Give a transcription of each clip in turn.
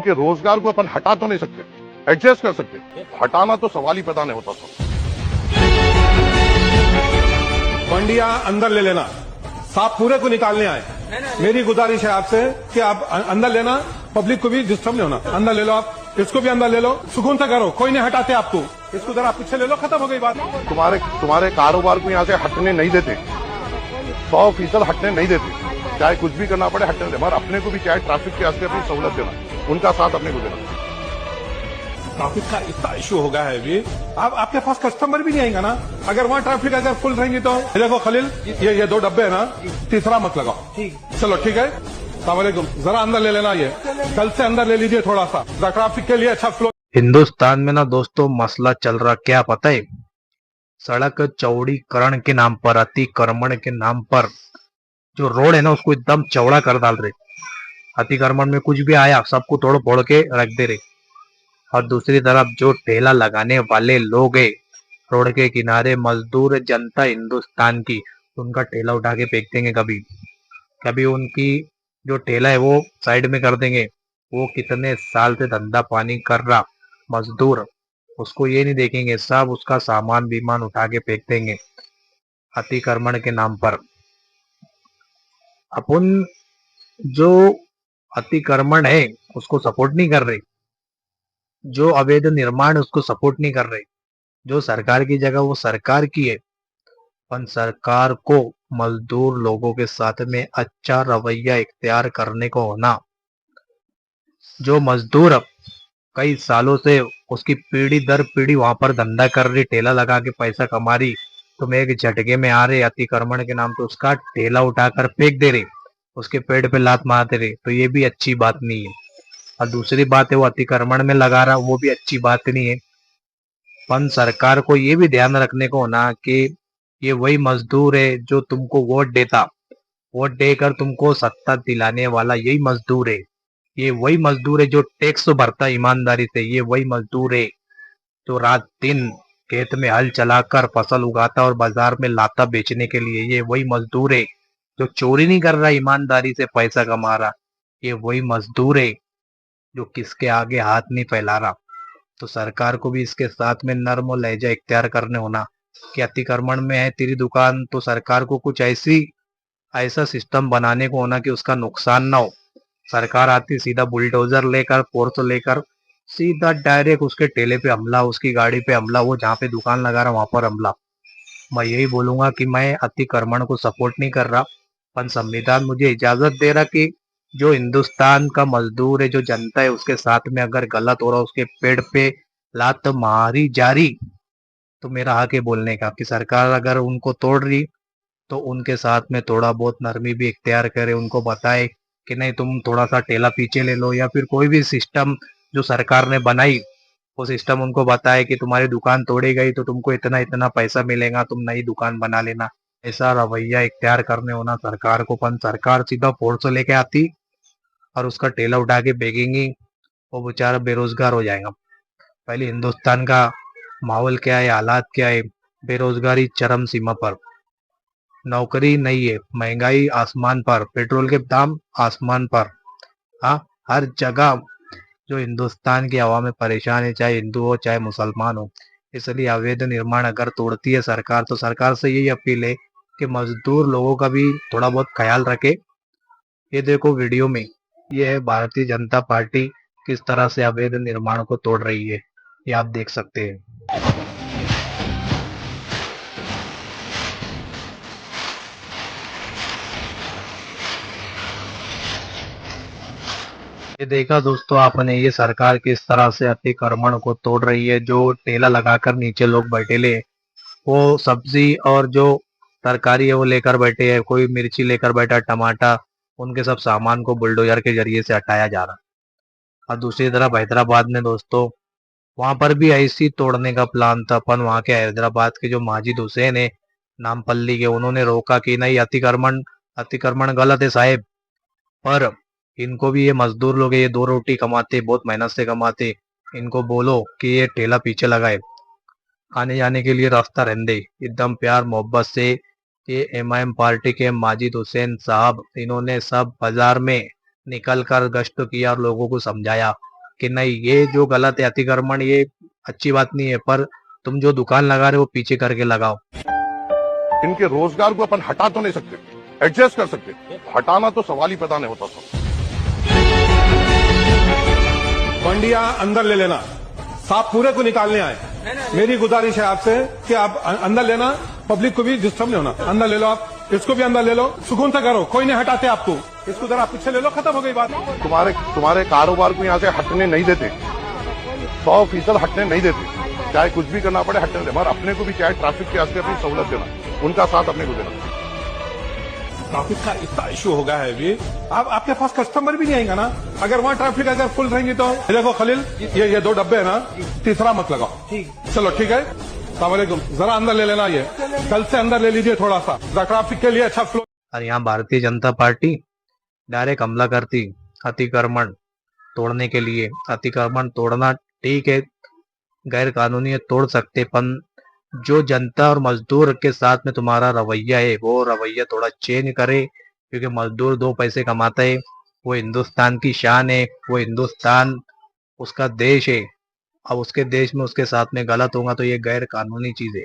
उनके रोजगार को अपन हटा तो नहीं सकते, एडजस्ट कर सकते, हटाना तो सवाल ही पैदा नहीं होता था। मंडिया अंदर ले लेना, सांप पूरे को निकालने आए। मेरी गुजारिश है आपसे कि आप अंदर लेना, पब्लिक को भी डिस्टर्ब नहीं होना। अंदर ले लो, आप इसको भी अंदर ले लो, सुकून से करो, कोई नहीं हटाते आपको। इसको जरा पीछे ले लो, खत्म हो गई बात। तुम्हारे कारोबार को यहाँ से हटने नहीं देते, 100% हटने नहीं देते, चाहे कुछ भी करना पड़े हटने देते, मगर अपने को भी चाहे ट्रैफिक के रास्ते अपनी सहूलत देना, उनका साथ अपने को देना। ट्रैफिक का इतना इशू हो गया है अभी, आपके पास कस्टमर भी नहीं आएगा ना अगर वहाँ ट्रैफिक अगर फुल रहेंगी तो। देखो खलील, ये 2 डब्बे है ना, तीसरा मत लगाओ। चलो ठीक है, सलामकुम, जरा अंदर ले लेना, ये कल से अंदर ले लीजिए थोड़ा सा, ट्रैफिक के लिए अच्छा फ्लो। हिंदुस्तान में ना दोस्तों मसला चल रहा क्या पता है, सड़क चौड़ीकरण के नाम पर, अतिक्रमण के नाम पर जो रोड है ना उसको एकदम चौड़ा कर डाल रहे। अतिक्रमण में कुछ भी आया सबको तोड़ फोड़ के रख दे रहे, और दूसरी तरफ जो ठेला लगाने वाले लोग है रोड के किनारे, मजदूर जनता हिंदुस्तान की, उनका ठेला उठा के फेंक देंगे, कभी कभी उनकी जो ठेला है वो साइड में कर देंगे। वो कितने साल से धंधा पानी कर रहा मजदूर, उसको ये नहीं देखेंगे, सब उसका सामान बीमान उठा के फेंक देंगे अतिक्रमण के नाम पर। अपन जो अतिक्रमण है उसको सपोर्ट नहीं कर रहे, जो अवैध निर्माण उसको सपोर्ट नहीं कर रहे, जो सरकार की जगह वो सरकार की है, पर सरकार को मजदूर लोगों के साथ में अच्छा रवैया इख्तियार करने को होना। जो मजदूर कई सालों से उसकी पीढ़ी दर पीढ़ी वहां पर धंधा कर रही, ठेला लगा के पैसा कमा रही, तुम एक झटके में आ रहे अतिक्रमण के नाम पे उसका ठेला उठाकर फेंक दे रहे, उसके पेड़ पे लात मारते रहे, तो ये भी अच्छी बात नहीं है। और दूसरी बात है वो अतिक्रमण में लगा रहा, वो भी अच्छी बात नहीं है। पर सरकार को ये भी ध्यान रखने को होना कि ये वही मजदूर है जो तुमको वोट देता, वोट देकर तुमको सत्ता दिलाने वाला यही मजदूर है। ये वही मजदूर है जो टैक्स भरता ईमानदारी से, ये वही मजदूर है जो रात दिन खेत में हल चलाकर फसल उगाता और बाजार में लाता बेचने के लिए, ये वही मजदूर है जो चोरी नहीं कर रहा, ईमानदारी से पैसा कमा रहा, ये वही मजदूर है जो किसके आगे हाथ नहीं फैला रहा। तो सरकार को भी इसके साथ में नर्म और लहजा इख्तियार करने होना कि अतिक्रमण में है तेरी दुकान, तो सरकार को कुछ ऐसा सिस्टम बनाने को होना कि उसका नुकसान ना हो। सरकार आती सीधा बुलडोजर लेकर, फोर्स लेकर, सीधा डायरेक्ट उसके ठेले पे हमला, उसकी गाड़ी पे हमला, वो जहाँ पे दुकान लगा रहा वहां पर हमला। मैं यही बोलूंगा कि मैं अतिक्रमण को सपोर्ट नहीं कर रहा, पर संविधान मुझे इजाजत दे रहा कि जो हिंदुस्तान का मजदूर है, जो जनता है, उसके साथ में अगर गलत हो रहा, उसके पेड़ पे लात मारी जा रही, तो मेरा हक है बोलने का कि सरकार अगर उनको तोड़ रही तो उनके साथ में थोड़ा बहुत नरमी भी इख्तियार करे, उनको बताए कि नहीं तुम थोड़ा सा ठेला पीछे ले लो, या फिर कोई भी सिस्टम जो सरकार ने बनाई वो सिस्टम उनको बताए कि तुम्हारी दुकान तोड़ी गई तो तुमको इतना इतना पैसा मिलेगा, तुम नई दुकान बना लेना। ऐसा रवैया इख्तियार करने होना सरकार को, पर सरकार सीधा फोर्स लेके आती और उसका ठेला उठा के बेचेंगी, वो बेचारा बेरोजगार हो जाएगा। पहले हिंदुस्तान का माहौल क्या है, हालात क्या है, बेरोजगारी चरम सीमा पर, नौकरी नहीं है, महंगाई आसमान पर, पेट्रोल के दाम आसमान पर, हाँ हर जगह जो हिंदुस्तान की हवा में परेशान है, चाहे हिंदू हो चाहे मुसलमान हो। इसलिए अवैध निर्माण अगर तोड़ती है सरकार, तो सरकार से यही अपील है कि मजदूर लोगों का भी थोड़ा बहुत ख्याल रखे। ये देखो वीडियो में, ये है भारतीय जनता पार्टी किस तरह से अवैध निर्माण को तोड़ रही है, ये आप देख सकते हैं। ये देखा दोस्तों आपने, ये सरकार किस तरह से अतिक्रमण को तोड़ रही है। जो ठेला लगाकर नीचे लोग बैठे ले, वो सब्जी और जो तरकारी है वो लेकर बैठे हैं, कोई मिर्ची लेकर बैठा, टमाटर, उनके सब सामान को बुलडोजर के जरिए से हटाया जा रहा। और दूसरी तरफ हैदराबाद में दोस्तों, वहां पर भी ऐसी तोड़ने का प्लान था, अपन वहां के हैदराबाद के जो माजिद हुसैन है नामपल्ली के, उन्होंने रोका कि नहीं अतिक्रमण अतिक्रमण गलत है साहेब, पर इनको भी, ये मजदूर लोग है, ये 2 रोटी कमाते, बहुत मेहनत से कमाते, इनको बोलो कि ये ठेला पीछे लगाए, आने जाने के लिए रास्ता रहने दे। एकदम प्यार मोहब्बत से ये एमआईएम पार्टी के माजिद हुसैन साहब, इन्होंने सब बाजार में निकल कर गश्त किया और लोगों को समझाया कि नहीं ये जो गलत है अतिक्रमण, ये अच्छी बात नहीं है, पर तुम जो दुकान लगा रहे हो वो पीछे करके लगाओ। इनके रोजगार को अपन हटा तो नहीं सकते, एडजस्ट कर सकते, हटाना तो सवाल ही पैदा नहीं होता था। मंडिया अंदर ले लेना, सांप पूरे को निकालने आए। मेरी गुजारिश है आपसे कि आप अंदर लेना, पब्लिक को भी डिस्टर्ब नहीं होना। अंदर ले लो, आप इसको भी अंदर ले लो, सुकून से करो, कोई नहीं हटाते आपको। इसको जरा पीछे ले लो, खत्म हो गई बात। तुम्हारे कारोबार को यहाँ से हटने नहीं देते, 100% हटने नहीं देते। चाहे कुछ भी करना पड़े हटने दे, मगर अपने को भी चाहे ट्रैफिक के वास्ते अपनी सहूलत देना, उनका साथ अपने को देना। ट्रैफिक का इतना इशू हो गया है अभी, आपके पास कस्टमर भी नहीं आएगा ना अगर वहाँ ट्रैफिक अगर फुल रहेंगे तो। देखो खलील, ये 2 डब्बे है ना, तीसरा मत लगाओ। चलो ठीक है, सलामकुम। जरा अंदर ले लेना, ये कल से अंदर ले लीजिए थोड़ा सा, ट्रैफिक के लिए अच्छा फ्लो। और यहाँ भारतीय जनता पार्टी डायरेक्ट हमला करती अतिक्रमण तोड़ने के लिए। अतिक्रमण तोड़ना ठीक है, गैर कानूनी है, तोड़ सकते, पर जो जनता और मजदूर के साथ में तुम्हारा रवैया है वो रवैया थोड़ा चेंज करे, क्योंकि मजदूर 2 पैसे कमाता है, वो हिंदुस्तान की शान है, वो हिंदुस्तान उसका देश है। अब उसके देश में उसके साथ में गलत होगा तो ये गैर कानूनी चीज है।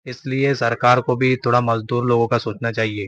इसलिए सरकार को भी थोड़ा मजदूर लोगों का सोचना चाहिए।